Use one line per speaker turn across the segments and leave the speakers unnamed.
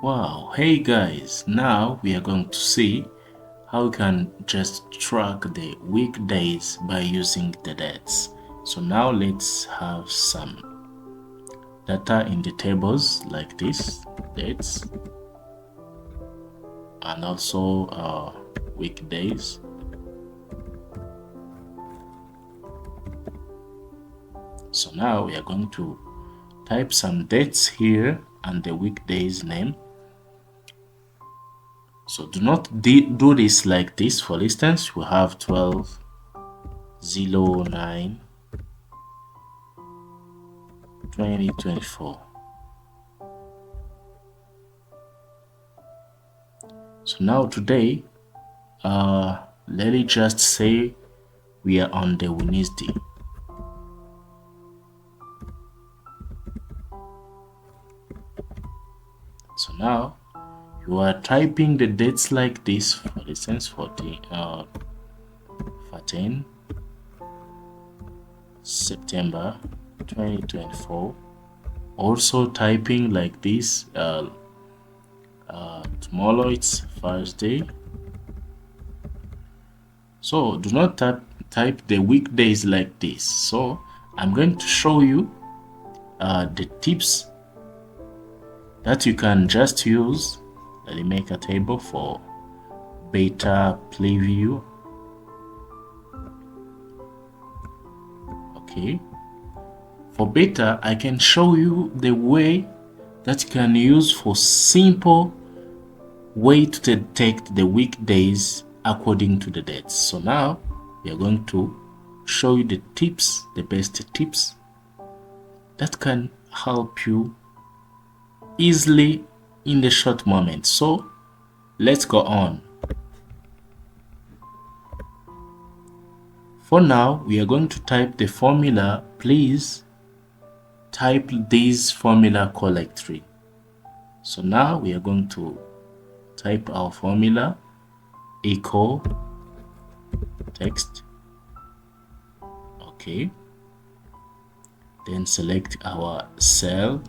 Wow, hey guys, now we are going to see how we can just track the weekdays by using the dates. So now let's have some data in the tables like this, dates, and also weekdays. So now we are going to type some dates here and the weekdays name. So do not do this like this. For instance, we have 12/09/2024. So now today, let me just say we are on the Wednesday. So now you are typing the dates like this. For instance, 14 September 2024. Also typing like this. Tomorrow it's Thursday. So do not type the weekdays like this. So I'm going to show you the tips that you can just use. Let me make a table for beta preview. Okay, for beta I can show you the way that you can use for simple way to detect the weekdays according to the dates. So now we are going to show you the tips, the best tips that can help you easily in the short moment. So let's go on. For now, we are going to type the formula. Please type this formula correctly. So now we are going to type our formula, equal text. Okay, then select our cell.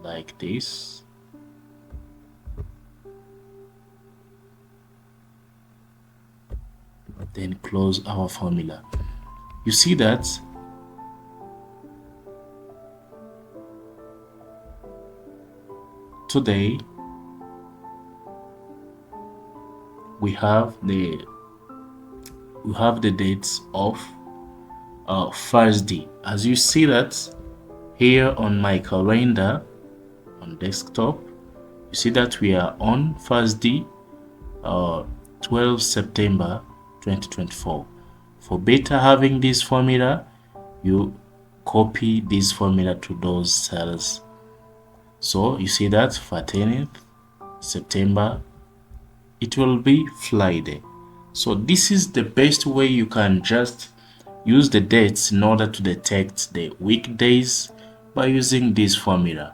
Like this. Then close our formula. You see that today we have the dates of Thursday. As you see that here on my calendar on desktop, you see that we are on Thursday, 12 September 2024. For beta having this formula, you copy this formula to those cells. So you see that 13th September, it will be Friday. So this is the best way you can just use the dates in order to detect the weekdays by using this formula.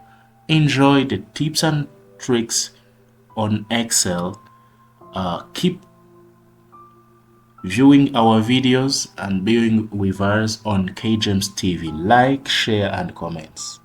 Enjoy the tips and tricks on Excel. Keep viewing our videos and being with us on KGems TV. Like, share, and comments.